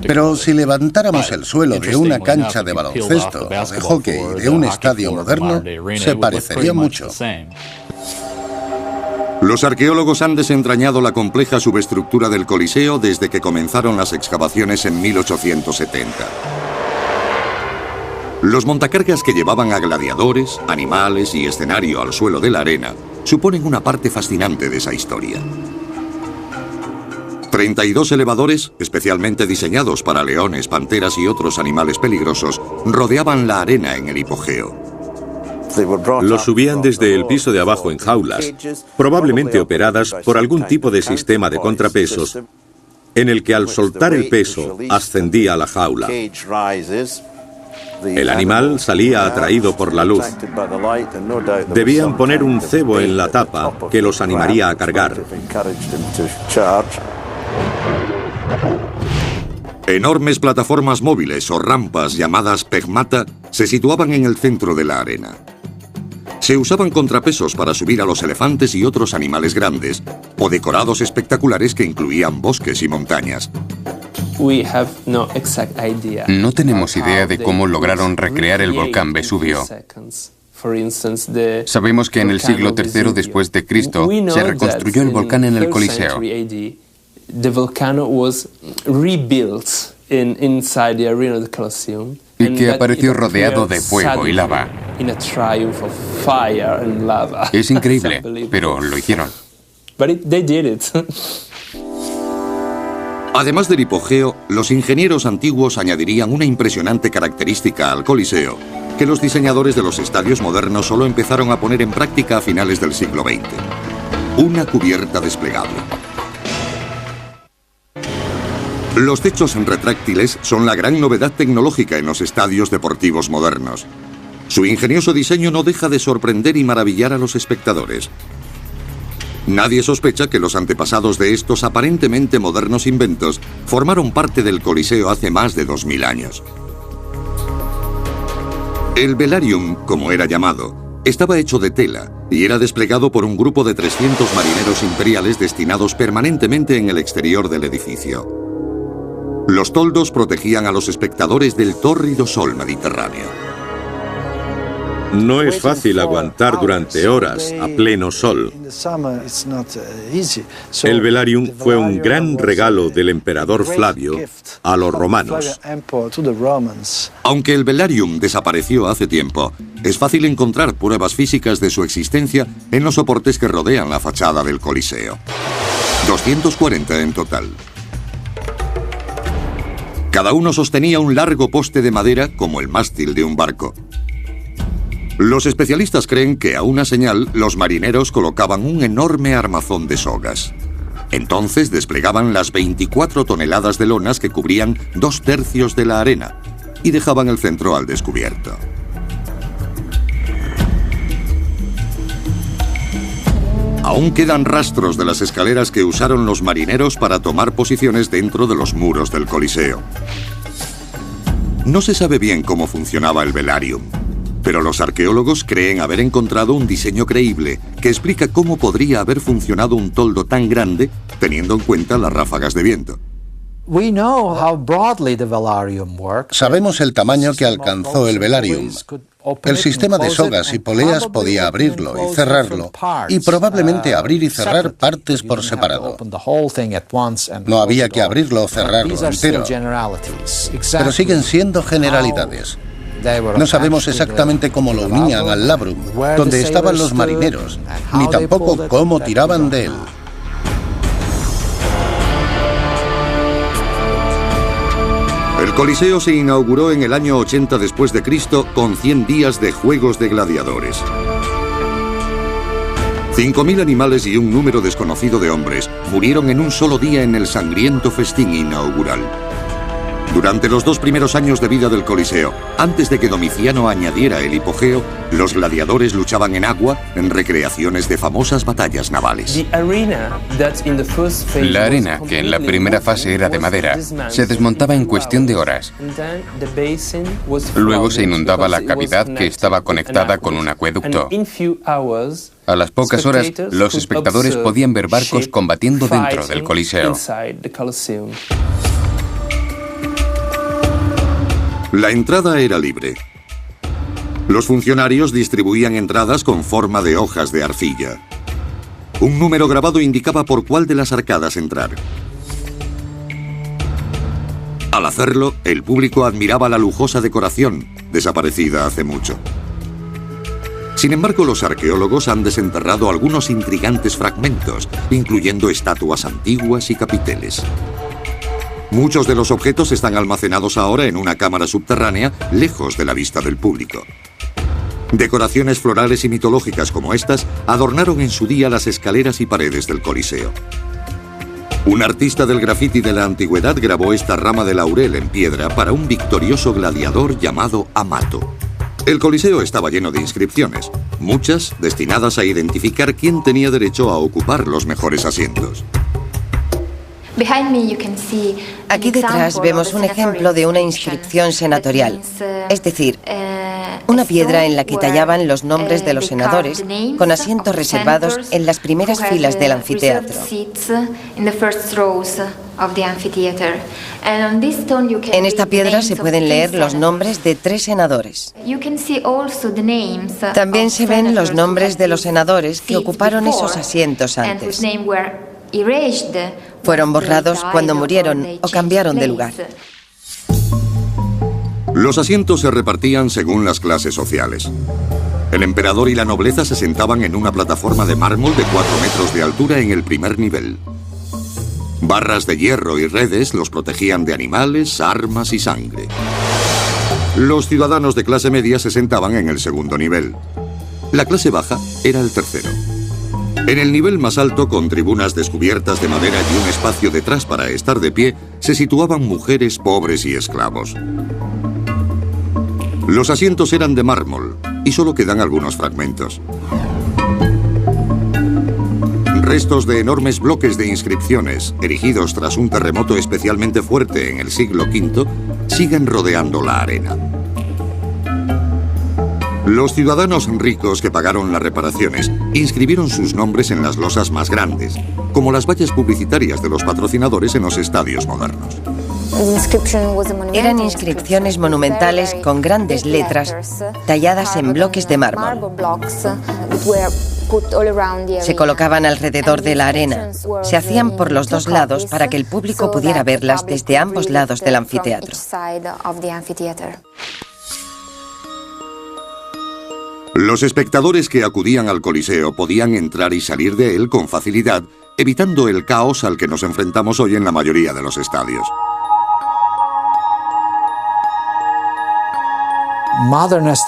Pero si levantáramos el suelo de una cancha de baloncesto, de hockey, de un estadio moderno, se parecería mucho. Los arqueólogos han desentrañado la compleja subestructura del Coliseo desde que comenzaron las excavaciones en 1870. Los montacargas que llevaban a gladiadores, animales y escenario al suelo de la arena suponen una parte fascinante de esa historia. 32 elevadores, especialmente diseñados para leones, panteras y otros animales peligrosos, rodeaban la arena en el hipogeo. Los subían desde el piso de abajo en jaulas, probablemente operadas por algún tipo de sistema de contrapesos, en el que al soltar el peso ascendía la jaula. El animal salía atraído por la luz. Debían poner un cebo en la tapa que los animaría a cargar. Enormes plataformas móviles o rampas llamadas pegmata se situaban en el centro de la arena. Se usaban contrapesos para subir a los elefantes y otros animales grandes, o decorados espectaculares que incluían bosques y montañas. No tenemos idea de cómo lograron recrear el volcán Vesubio. Sabemos que en el siglo III después de Cristo se reconstruyó el volcán en el Coliseo. Y que apareció rodeado de fuego y lava. Es increíble, pero lo hicieron. Además del hipogeo, los ingenieros antiguos añadirían una impresionante característica al Coliseo, que los diseñadores de los estadios modernos solo empezaron a poner en práctica a finales del siglo XX. Una cubierta desplegable. Los techos retráctiles son la gran novedad tecnológica en los estadios deportivos modernos. Su ingenioso diseño no deja de sorprender y maravillar a los espectadores. Nadie sospecha que los antepasados de estos aparentemente modernos inventos formaron parte del Coliseo hace más de 2000 años. El velarium, como era llamado, estaba hecho de tela y era desplegado por un grupo de 300 marineros imperiales destinados permanentemente en el exterior del edificio. Los toldos protegían a los espectadores del tórrido sol mediterráneo. No es fácil aguantar durante horas a pleno sol. El velarium fue un gran regalo del emperador Flavio a los romanos. Aunque el velarium desapareció hace tiempo, es fácil encontrar pruebas físicas de su existencia en los soportes que rodean la fachada del Coliseo. 240 en total. Cada uno sostenía un largo poste de madera como el mástil de un barco. Los especialistas creen que a una señal los marineros colocaban un enorme armazón de sogas. Entonces desplegaban las 24 toneladas de lonas que cubrían 2/3 de la arena y dejaban el centro al descubierto. Aún quedan rastros de las escaleras que usaron los marineros para tomar posiciones dentro de los muros del Coliseo. No se sabe bien cómo funcionaba el velarium, pero los arqueólogos creen haber encontrado un diseño creíble que explica cómo podría haber funcionado un toldo tan grande teniendo en cuenta las ráfagas de viento. Sabemos el tamaño que alcanzó el velarium. El sistema de sogas y poleas podía abrirlo y cerrarlo, y probablemente abrir y cerrar partes por separado. No había que abrirlo o cerrarlo entero, pero siguen siendo generalidades. No sabemos exactamente cómo lo unían al labrum, donde estaban los marineros, ni tampoco cómo tiraban de él. El Coliseo se inauguró en el año 80 después de Cristo con 100 días de juegos de gladiadores. 5.000 animales y un número desconocido de hombres murieron en un solo día en el sangriento festín inaugural. Durante los 2 primeros años de vida del Coliseo, antes de que Domiciano añadiera el hipogeo, los gladiadores luchaban en agua en recreaciones de famosas batallas navales. La arena, que en la primera fase era de madera, se desmontaba en cuestión de horas. Luego se inundaba la cavidad que estaba conectada con un acueducto. A las pocas horas, los espectadores podían ver barcos combatiendo dentro del Coliseo. La entrada era libre. Los funcionarios distribuían entradas con forma de hojas de arcilla. Un número grabado indicaba por cuál de las arcadas entrar. Al hacerlo, el público admiraba la lujosa decoración, desaparecida hace mucho. Sin embargo, los arqueólogos han desenterrado algunos intrigantes fragmentos, incluyendo estatuas antiguas y capiteles. Muchos de los objetos están almacenados ahora en una cámara subterránea, lejos de la vista del público. Decoraciones florales y mitológicas como estas adornaron en su día las escaleras y paredes del Coliseo. Un artista del grafiti de la antigüedad grabó esta rama de laurel en piedra para un victorioso gladiador llamado Amato. El Coliseo estaba lleno de inscripciones, muchas destinadas a identificar quién tenía derecho a ocupar los mejores asientos. Aquí detrás vemos un ejemplo de una inscripción senatorial, es decir, una piedra en la que tallaban los nombres de los senadores con asientos reservados en las primeras filas del anfiteatro. En esta piedra se pueden leer los nombres de 3 senadores. También se ven los nombres de los senadores que ocuparon esos asientos antes. Fueron borrados cuando murieron o cambiaron de lugar. Los asientos se repartían según las clases sociales. El emperador y la nobleza se sentaban en una plataforma de mármol de 4 metros de altura en el primer nivel. Barras de hierro y redes los protegían de animales, armas y sangre. Los ciudadanos de clase media se sentaban en el segundo nivel. La clase baja era el tercero. En el nivel más alto, con tribunas descubiertas de madera y un espacio detrás para estar de pie, se situaban mujeres, pobres y esclavos. Los asientos eran de mármol y solo quedan algunos fragmentos. Restos de enormes bloques de inscripciones, erigidos tras un terremoto especialmente fuerte en el siglo V, siguen rodeando la arena. Los ciudadanos ricos que pagaron las reparaciones inscribieron sus nombres en las losas más grandes, como las vallas publicitarias de los patrocinadores en los estadios modernos. Eran inscripciones monumentales con grandes letras talladas en bloques de mármol. Se colocaban alrededor de la arena. Se hacían por los 2 lados para que el público pudiera verlas desde ambos lados del anfiteatro. Los espectadores que acudían al Coliseo podían entrar y salir de él con facilidad, evitando el caos al que nos enfrentamos hoy en la mayoría de los estadios.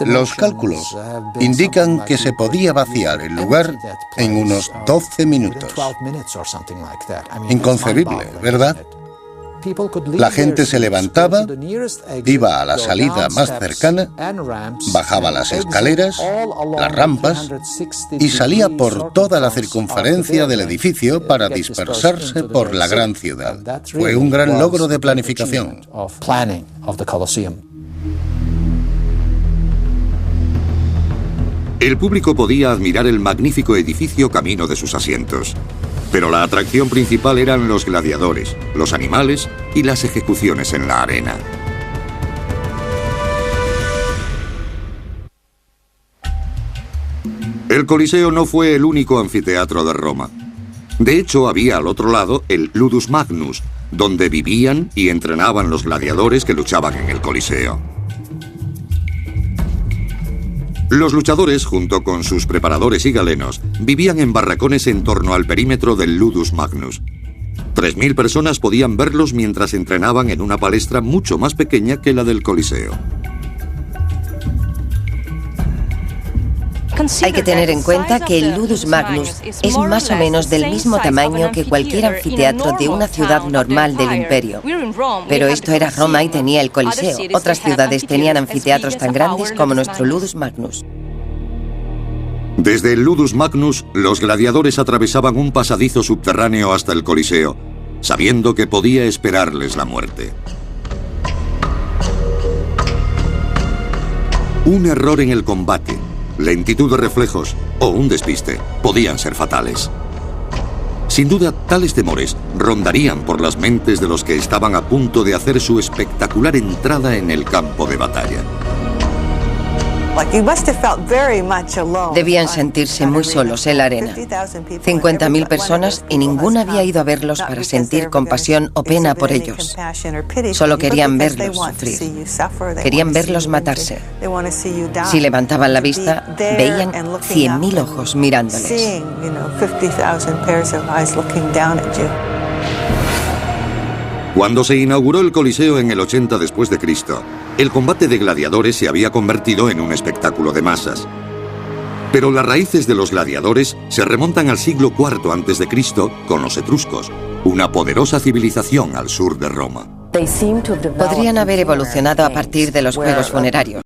Los cálculos indican que se podía vaciar el lugar en unos 12 minutos. Inconcebible, ¿verdad? La gente se levantaba, iba a la salida más cercana, bajaba las escaleras, las rampas y salía por toda la circunferencia del edificio para dispersarse por la gran ciudad. Fue un gran logro de planificación. El público podía admirar el magnífico edificio camino de sus asientos. Pero la atracción principal eran los gladiadores, los animales y las ejecuciones en la arena. El Coliseo no fue el único anfiteatro de Roma. De hecho, había al otro lado el Ludus Magnus, donde vivían y entrenaban los gladiadores que luchaban en el Coliseo. Los luchadores, junto con sus preparadores y galenos, vivían en barracones en torno al perímetro del Ludus Magnus. 3.000 personas podían verlos mientras entrenaban en una palestra mucho más pequeña que la del Coliseo. Hay que tener en cuenta que el Ludus Magnus es más o menos del mismo tamaño que cualquier anfiteatro de una ciudad normal del imperio. Pero esto era Roma y tenía el Coliseo. Otras ciudades tenían anfiteatros tan grandes como nuestro Ludus Magnus. Desde el Ludus Magnus, los gladiadores atravesaban un pasadizo subterráneo hasta el Coliseo, sabiendo que podía esperarles la muerte. Un error en el combate, lentitud de reflejos o un despiste podían ser fatales. Sin duda, tales temores rondarían por las mentes de los que estaban a punto de hacer su espectacular entrada en el campo de batalla. Debían sentirse muy solos en la arena. 50.000 personas y ninguna había ido a verlos para sentir compasión o pena por ellos. Solo querían verlos sufrir. Querían verlos matarse. Si levantaban la vista, veían 100.000 ojos mirándoles. Cuando se inauguró el Coliseo en el 80 después de Cristo, el combate de gladiadores se había convertido en un espectáculo de masas. Pero las raíces de los gladiadores se remontan al siglo IV antes de Cristo con los etruscos, una poderosa civilización al sur de Roma. Podrían haber evolucionado a partir de los juegos funerarios.